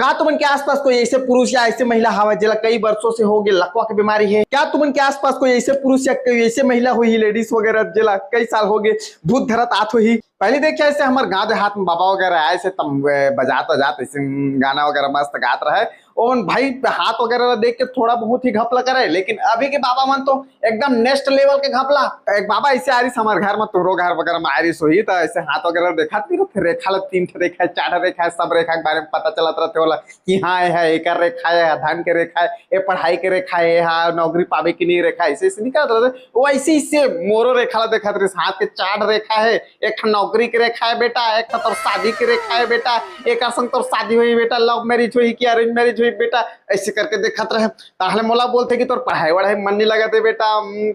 का तुमन के आसपास कोई ऐसे पुरुष या ऐसे महिला हवा जिला कई वर्षों से हो गए लकवा की बीमारी है? क्या तुमन के आसपास कोई ऐसे पुरुष या कोई ऐसे महिला हुई लेडीज वगैरह जिला कई साल हो गए भूत धरत आत हुई? पहले देखिए ऐसे हमारे गांव देहात में बाबा वगैरह आए से तम बजाता जाते ऐसे गाना वगैरह मस्त गात रहे और भाई हाथ वगैरह देख के थोड़ा बहुत ही घपला करे। लेकिन अभी के बाबा मन तो एकदम नेक्स्ट लेवल के घपला। एक बाबा ऐसे आ रही हमारे घर में तोरो घर वगैरह में आ रही सोई तो ऐसे हाथ वगैरह देखा फिर रेखा तीन रेखा है 4 रेखा है, सब रेखा के बारे में पता चलत रहते होला कि हाँ है एक रेखा है धन के रेखा है, ये पढ़ाई के रेखा है, हाँ नौकरी पावे की नहीं रेखा ऐसे ऐसे निकलत रहते। वो ऐसे इससे मोरो रेखा देखा हाथ के 4 रेखा है, एक नौकरी की रेखा है बेटा, एक तोर शादी की रेखा है बेटा, एक संग तोर शादी हुई बेटा, लव मैरिज हुई कि अरेंज मैरिज हुई बेटा, ऐसे करके देखत रहे। ताहले मोला बोलते कि तोर पढ़ाई वढ़ाई मन नहीं लगते बेटा,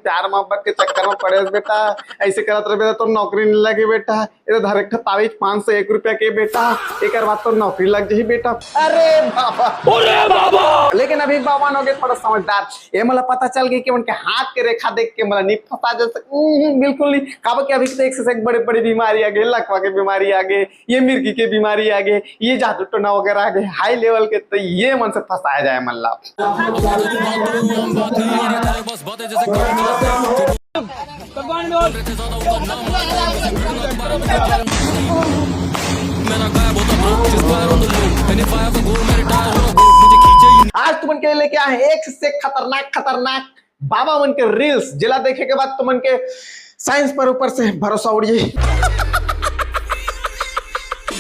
प्यार मोहब्बत के चक्कर में पड़े बेटा, ऐसे करत रहे बेटा तोर नौकरी नहीं लगे बेटा, ये धर एक तावीज 501 रुपया के बेटा, एक बाद तो नौकरी लग जाही बेटा। अरे बाबा लेकिन अभी बाबा हो गए थोड़ा समझदार, ये मला पता चल गई कि उनके हाथ के रेखा देख के मला नहीं फंसा जैसे बिल्कुल नहीं काबा कि अभी एक से एक बड़े बड़ी बीमारी आ गई, लकवा की बीमारी आ गई, ये मिर्गी की बीमारी आ गई, ये जादू टोना वगैरह आ गए हाई लेवल के, तो ये मन से फंसाया जाए मल्ला। आज तुमन के लेके आए एक से खतरनाक खतरनाक बाबा मन के रील्स जिला देखे के बाद तुमन के साइंस पर ऊपर से भरोसा उड़ जाए।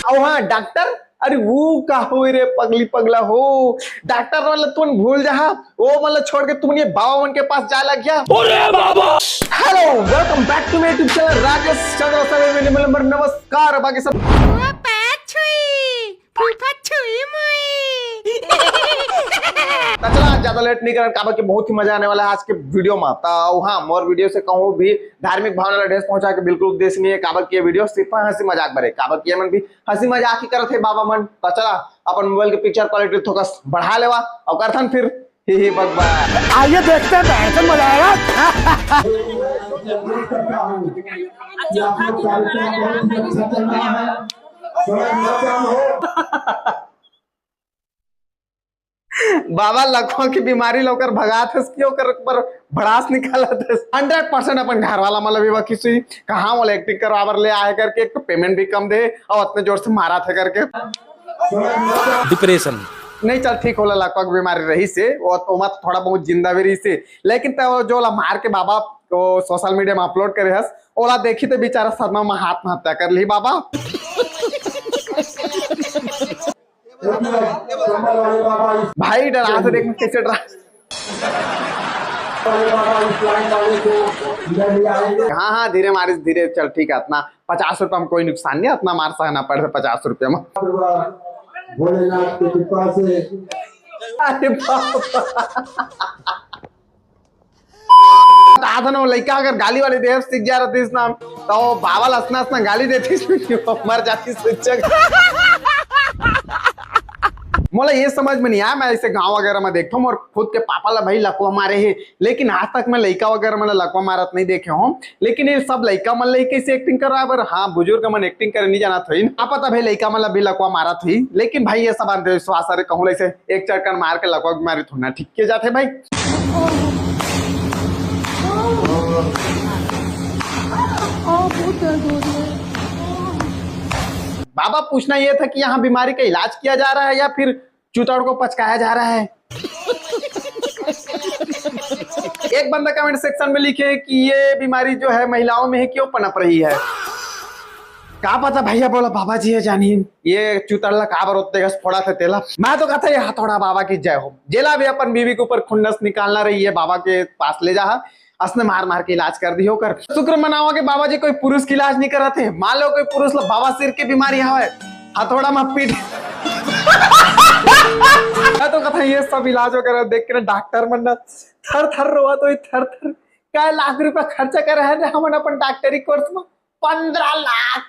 और हाँ डॉक्टर, अरे वो का हो रे पगली पगला हो डॉक्टर मतलब तुम भूल जा वो मतलब छोड़ के तुम ये बाबा मन के पास जा लग गया। अरे बाबा hello welcome back to my YouTube channel Rajesh Chandra. नमस्कार बाकी सब चला ज्यादा लेट नहीं कर काबा कि बहुत ही मजा आने वाला है आज के वीडियो में। तो हाँ मोर वीडियो से कहूँ भी धार्मिक भावना वाला ड्रेस पहुंचा के बिल्कुल उद्देश्य नहीं है। काबा की वीडियो सिर्फ हंसी मजाक भरे काबा की मन भी हंसी मजाक ही करते बाबा मन। तो चला अपन मोबाइल के पिक्चर क्वालिटी थोड़ा बढ़ा लेवा और करथन फिर ही भगवान आइए देखते हैं मजा आएगा। बाबा लखों की बीमारी लोकर भगात है क्यों कर पर भड़ास निकाला था 100% अपन घर वाला मतलब भी किसी कहाँ वाला एक्टिंग करवावर ले आए करके एक तो पेमेंट भी कम दे और इतने जोर से मारा था करके डिप्रेशन नहीं चल ठीक होला लखों की बीमारी रही से और तो मत थोड़ा बहुत जिंदा भी रही से। लेकिन तो जो मार के बाबा को सोशल मीडिया में अपलोड करे हस ओला देखी तो बेचारा सदमा में आत्महत्या कर ली बाबा। भाई डरा से देखने कैसे डरा हाँ हाँ धीरे मारिस धीरे चल ठीक है अपना 50 रुपया में कोई नुकसान नहीं अपना मार सहना पड़े 50 रुपया में। भोलेनाथ की कृपा से अरे लड़का अगर गाली वाली देव सीख जा रहा थी नाम तो बाबा लसना हंसना गाली देती मर जाती मोला ये समझ में नहीं आया। मैं ऐसे गांव वगैरह में देखता हूँ और खुद के पापा ला भाई लकवा मारे हैं लेकिन आज तक मैं लड़का वगैरह में लकवा मारत नहीं देखे हूँ। लेकिन ये सब लड़का मन कैसे एक्टिंग कर रहा है पर हाँ बुजुर्ग मन एक्टिंग करे नहीं जाना थी आप पता भाई लड़का मन भी लकवा मारा थी। लेकिन भाई ये सब अंधविश्वास अरे कहूँ ऐसे एक चक्कर मार के लकवा मारी थोड़ा ठीक के जाते भाई। बाबा पूछना यह था कि यहाँ बीमारी का इलाज किया जा रहा है या फिर चूतड़ को पचकाया जा रहा है। एक बंदा कमेंट सेक्शन में लिखे कि ये बीमारी जो है महिलाओं में है क्यों पनप रही है। क्या पता भैया बोला बाबा जी है जानिए ये चूतड़ला काबर होते फोड़ा थे तेला मैं तो कहता है हथौड़ा बाबा की जय हो। जेला भी अपन बीवी के ऊपर खुन्नस निकालना रही है बाबा के पास ले जा असने मार मार के इलाज कर दी होकर शुक्र मनाओ के बाबा जी कोई पुरुष की इलाज नहीं कर रहे थे। मान लो कोई पुरुष बाबा सिर की बीमारी है हथौड़ा में पीट तो कथा ये सब इलाज वगैरह देख के डॉक्टर मन थर थर रोआ तो थर थर क्या लाख रुपया खर्चा कर रहे हैं हम अपन डॉक्टरी कोर्स में 15 लाख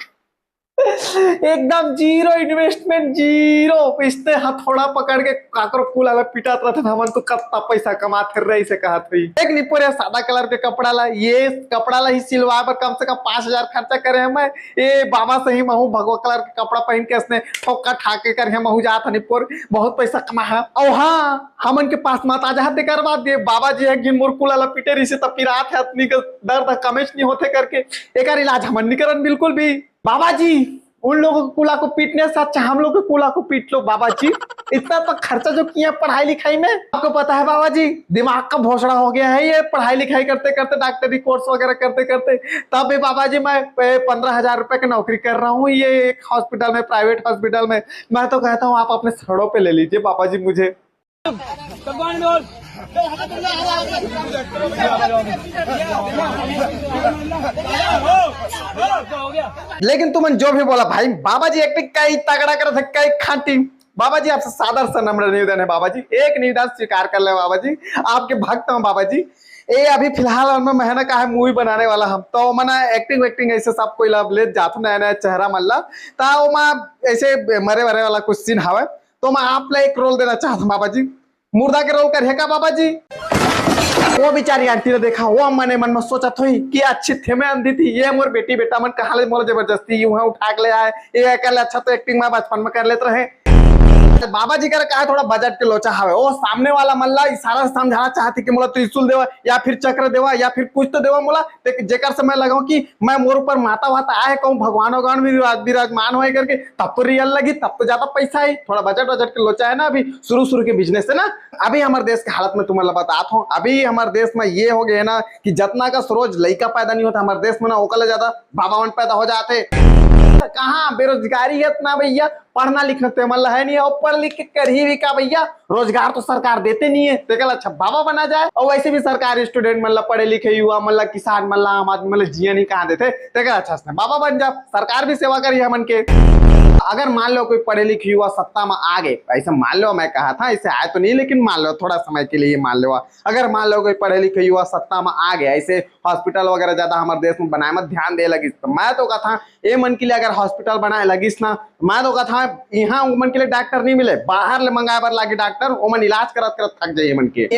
एकदम जीरो इन्वेस्टमेंट, जीरो। इसने हथौड़ा पकड़ के काकरो कुल आला पिटात रहते थे, हमन तो कितना पैसा कमात कर रहे से कहा थी। एक निपुरे सादा कलर के कपड़ा ला, ये कपड़ा ला ही सिलवा पर कम से कम 5,000 खर्चा करे हम। ए बाबा सही महू भगवा कलर के कपड़ा पहन के उसने ठोका ठाके कर हम महू जात निपुर बहुत पैसा कमा है। और हाँ, हमन के पास मत आ जाते करवा दे बाबा जी है गिन मोर कुल आला पिटे रही से तब पिरात है अपनी का दर्द कमेश नहीं होते करके एक इलाज हमन नहीं करन बिल्कुल भी। बाबा जी उन लोगों को कुला को पीटने से अच्छा हम लोग के कुला को पीट लो बाबा जी। इतना तो खर्चा जो किया पढ़ाई लिखाई में, आपको पता है बाबा जी दिमाग का भोसड़ा हो गया है ये पढ़ाई लिखाई करते करते, डॉक्टरी कोर्स वगैरह करते करते। तब भी बाबा जी मैं 15,000 रुपए की नौकरी कर रहा हूँ ये एक हॉस्पिटल में, प्राइवेट हॉस्पिटल में। मैं तो कहता हूँ आप अपने सड़ों पे ले लीजिए बाबा जी मुझे। लेकिन तुमने जो भी बोला भाई, बाबा जी एक्टिंग कई तगड़ा कर थे, कई खाटी। बाबा जी आपसे सादर सा नम्र निवेदन है बाबा जी, एक निवेदन स्वीकार कर ले बाबा जी, आपके भक्त हूँ बाबा जी। ए अभी फिलहाल मैं महीना का है मूवी बनाने वाला हम तो मना एक्टिंग वेक्टिंग ऐसे सब कोई लाभ ले जात नया नया चेहरा मल्ला ता मैं ऐसे मरे मरे वाला कुछ सीन हवे तो मैं आप ला एक रोल देना चाहता हूँ बाबा जी। मुर्दा के रोल करे का बाबा जी? वो बेचारी आंटी ने देखा, वो मने मन में सोचा थी कि अच्छी थे मैं अंधी थी, ये मोर बेटी बेटा मन कहा ले मोर जबरदस्ती यूं उठा के ले आए, ये कर ले अच्छा तो एक्टिंग में बचपन में कर लेते रहे। बाबा जी का कहा थोड़ा बजट के लोचा हवे, वो सामने वाला मल्ला इशारा समझाना चाहती कि मोला त्रिशूल देवा या फिर चक्र देवा या फिर कुछ तो देवा मोला जेकर से मैं लगाऊं कि मैं मोर ऊपर माता वाता आए कहूं भगवान भगवान भी विराजमान होए करके, तब तो रियल लगी, तब तो ज्यादा पैसा है। थोड़ा बजट के लोचा है ना, अभी शुरू के बिजनेस है ना। अभी हमारे देश के हालत में तुम्हें बताता हूँ, अभी हमारे देश में ये हो गया ना कि जितना का रोज लड़का पैदा नहीं होता हमारे देश में ना, ओकले ज्यादा बाबावन पैदा हो जाते। कहाँ बेरोजगारी है इतना भैया, पढ़ना लिखना तो मतलब है नहीं, और पढ़ लिख के कर ही भी का भैया, रोजगार तो सरकार देते नहीं है तो अच्छा बाबा बना जाए। और वैसे भी सरकारी स्टूडेंट मतलब पढ़े लिखे युवा मतलब किसान मतलब आम आदमी मतलब जिया नहीं कहाँ देते तो अच्छा बाबा बन जा, सरकार भी सेवा करी है मन के। अगर मान लो कोई पढ़े लिखे युवा सत्ता में आ गए, ऐसा मान लो मैं कहा था ऐसे आए तो नहीं, लेकिन मान लो थोड़ा समय के लिए मान लो, अगर मान लो कोई पढ़े लिखे युवा सत्ता में आ गया, ऐसे हॉस्पिटल वगैरह ज्यादा हमारे देश में बनाए में ध्यान दे लगी तो मैं तो कहा था ये मन के लिए अगर हॉस्पिटल बनाए लगिस ना, मैं तो कहा था यहाँ उमन के लिए डॉक्टर नहीं मिले, बाहर ले मंगाए बर लागे डॉक्टर, ओमन इलाज करत करत थक जाए।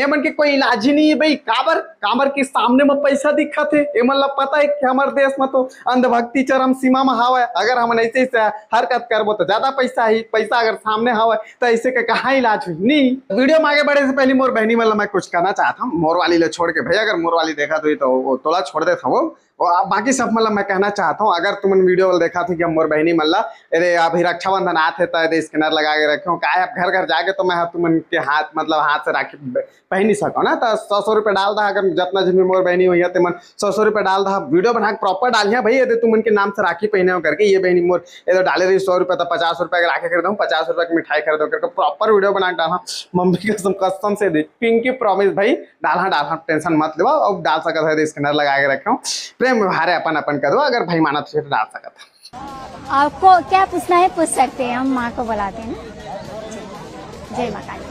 मन के कोई इलाज ही नहीं है भाई, काबर के सामने में पैसा दिखत है। ये मतलब पता है कि हमारे देश में तो अंधभक्ति चरम सीमा में हवा है, अगर हम ऐसे ही हरकत करबो तो ज्यादा पैसा ही पैसा, अगर सामने हवा तो ऐसे का कहाँ इलाज हुई नहीं। वीडियो में आगे बढ़े से पहले मोर बहनी मतलब मैं कुछ कहना चाहता हूँ, मोर वाली ले छोड़ के भैया, अगर मोर वाली देखा तो थोड़ा छोड़ देता वो और बाकी सब मतलब मैं कहना चाहता हूँ, अगर तुमने वीडियो देखा था कि हम मोर बहनी मल्ला अरे अभी रक्षाबंधन आते तो स्कैनर लगा के रखे का आप घर घर जाके तो मैं तुम के हाथ मतलब हाथ से राखी पहन सको ना, तो 100 रुपये डाल दा, अगर जितना जिम्मे मोर बहनी हुई है तो मन 100 रुपये डाल दा, वीडियो बना के प्रॉपर डालिए भाई, यदि तुम उनके नाम से राखी पहने हो करके, ये बहनी मोर ये डाले रही 100 रुपये तो 50 रुपये का राखी खरीदूँ, 50 रुपये की मिठाई खरीदो करके प्रॉपर वीडियो बना के डाला। मम्मी कसम से दी पिंकी प्रॉमिस भाई डालना टेंशन मत लो, और डाल सकता है स्कैनर लगा के रखे हूँ, प्रेम व्यवहार अपन अपन कर दो, अगर भाई माना तो डाल सकता। आपको क्या पूछना है पूछ सकते हैं, हम माँ को बुलाते हैं ना। जय माता दी।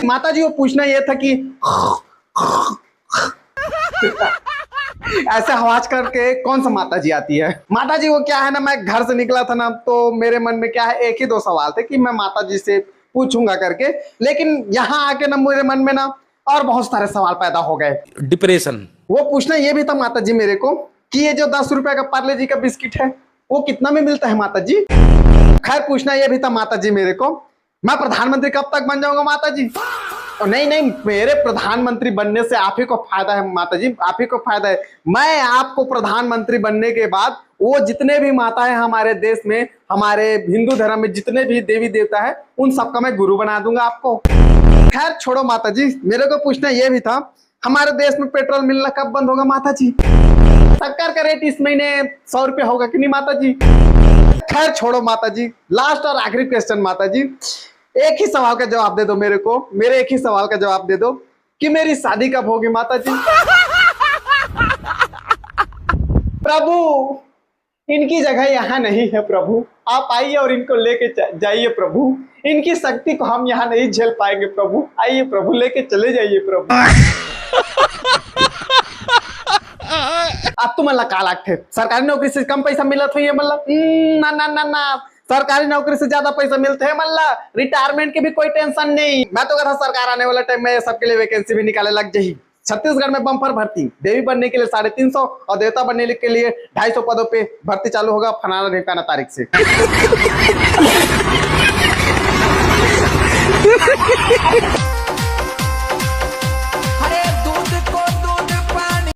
माता जी को पूछना यह था कि ऐसे आवाज करके कौन सा माता जी आती है। माता जी को क्या है ना, मैं घर से निकला था ना तो मेरे मन में क्या है एक ही दो सवाल थे कि मैं माता जी से पूछूंगा करके, लेकिन यहाँ आके ना मेरे मन में ना और बहुत सारे सवाल पैदा हो गए। डिप्रेशन। वो पूछना ये भी था माता जी मेरे को कि ये जो 10 रुपए का पार्ले जी का बिस्किट है वो कितना में मिलता है माता जी। खैर पूछना ये भी था माता जी मेरे को मैं प्रधानमंत्री कब तक बन जाऊंगा माता जी। नहीं मेरे प्रधानमंत्री बनने से आप ही को फायदा है माता जी, आप ही को फायदा है। मैं आपको प्रधानमंत्री बनने के बाद वो जितने भी माता है हमारे देश में, हमारे हिंदू धर्म में जितने भी देवी देवता है उन सबका मैं गुरु बना दूंगा आपको। खैर छोड़ो माता जी, मेरे को पूछना ये भी था हमारे देश में पेट्रोल मिलना कब बंद होगा माता जी। शक्कर का रेट इस महीने 100 रुपये होगा कि नहीं माता जी। खैर छोड़ो माता जी, लास्ट और आखिरी क्वेश्चन माता जी, एक ही सवाल का जवाब दे दो मेरे को, मेरे एक ही सवाल का जवाब दे दो कि मेरी शादी कब होगी माता जी। प्रभु इनकी जगह यहाँ नहीं है प्रभु, आप आइए और इनको लेके जाइए प्रभु। इनकी शक्ति को हम यहाँ नहीं झेल पाएंगे प्रभु, आइए प्रभु लेके चले जाइए प्रभु। अब तो मतलब का लागते सरकारी नौकरी से कम पैसा मिलत हो, ये मतलब ना ना ना ना, सरकारी नौकरी से ज्यादा पैसा मिलते है, मतलब रिटायरमेंट की भी कोई टेंशन नहीं। मैं तो कहा सरकार आने वाला टाइम में सबके लिए वैकेंसी भी निकाले लग जाही। छत्तीसगढ़ में बम्पर भर्ती, देवी बनने के लिए 350 और देवता बनने के लिए 250 पदों पे भर्ती चालू होगा फलाना ढिमकाना तारीख से। अरे दूध को दूध पानी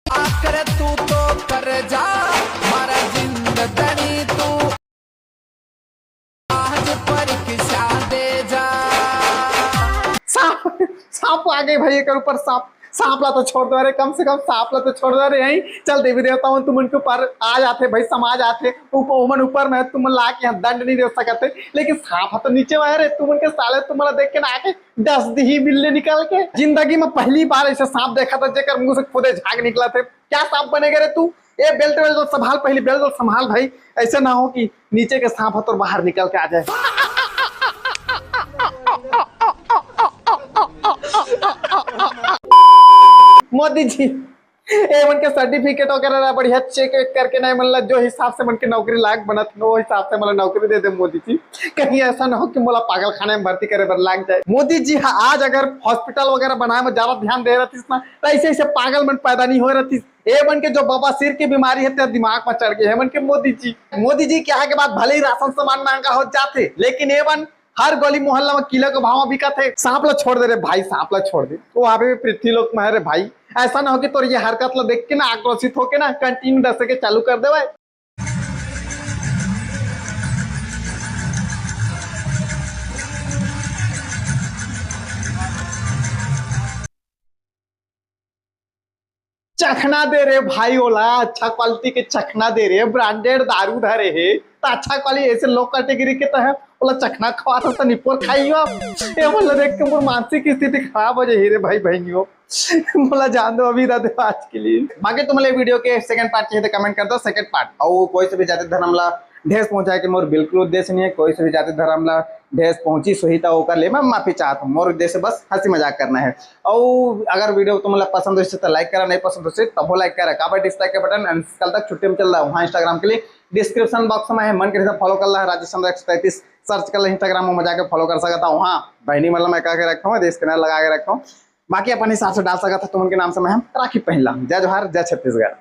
आकर तू तो कर जा मारा जिंदगी तू आज परीक्षा दे जा। सांप आ गए भाई, एक ऊपर सांप, सांप ला तो छोड़ दो, अरे कम से कम सांप ला तो छोड़ दो। अरे यही चल देवी देवताओं तुम उनके ऊपर आ जाते भाई, समाज आते ऊपर में तुम ला के यहाँ दंड नहीं दे सकते, लेकिन सांप तो नीचे वाले रे तुम उनके साले तुम देख के ना आके 10 दी बिल्ले निकल के। जिंदगी में पहली बार ऐसे सांप देखा था जेकर मुंह से खुदे झाग निकला थे। क्या सांप बनेगा रे तू? ये बेल्ट वेल्ट संभाल, पहली बेल्ट संभाल भाई, ऐसे ना हो कि नीचे के सांप तो बाहर निकल के आ जाए। मोदी जी ए मन के सर्टिफिकेट वगैरह बढ़िया चेक करके नहीं मतलब जो हिसाब से मन के नौकरी लायक बनत वो हिसाब से मतलब नौकरी दे दे मोदी जी। कहीं ऐसा ना हो कि मोला पागल खाने में भर्ती करे बर लाग जाए। मोदी जी हाँ, आज अगर हॉस्पिटल वगैरह बनाए में ज्यादा ध्यान दे रही ना तो ऐसे ऐसे पागल मन पैदा नहीं हो रही। ए मन के जो बाबा सिर की बीमारी है दिमाग में चढ़ गई है मन के मोदी जी क्या के बाद भले ही राशन सामान महंगा हो जाते, लेकिन ए मन हर गली मोहल्ला में किलो के भाव बिका थे। सांप ला छोड़ दे रे भाई, सांप ला छोड़ दे तो वहां पे पृथ्वी लोक में है रे भाई। ऐसा ना हो कि तो ये हरकत ला देख के ना आक्रोशित होके ना कंटिन्यू दस के चालू कर दे भाई। चखना दे रे भाई, ओला अच्छा क्वालिटी के चखना दे रे, ब्रांडेड दारू धरे है तो अच्छा क्वालिटी ऐसे लो कैटेगरी के तो है बोला चखना खवा तो निपोर खाइयो। ये बोला देख के मोर मानसिक स्थिति खराब हो जाए रे भाई बहनियों। बोला जान दो अभी रहते आज के लिए। बाकी तुम लोग वीडियो के सेकंड पार्ट चाहिए तो कमेंट कर दो सेकंड पार्ट। और कोई से भी जाति धर्म ला ढेस पहुंचाए के मोर बिल्कुल उद्देश्य नहीं है, कोई से भी जाति धर्म ला ढेस पहुंची सोहिता होकर ले मैं माफी चाहता हूँ। मोर उद्देश्य बस हंसी मजाक करना है। और अगर वीडियो तुम लोग पसंद हो तो लाइक करा, नहीं पसंद हो तब लाइक करा, काबर डिसलाइक के बटन कल तक छुट्टी में चल रहा है वहाँ इंस्टाग्राम के लिए डिस्क्रिप्शन बॉक्स में है, मन के हिसाब फॉलो कर रहा है राजेश 133 सर्च कर इंस्टाग्राम में जाकर फॉलो कर सकता हूँ। वहाँ बहनी मतलब मैं कह के रखा हूँ, देश किनारे लगा के रखा हूँ, बाकी अपने हिसाब से डाल सका था तुम उनके नाम से मैं राखी पहनला। जय जोहार, जय छत्तीसगढ़।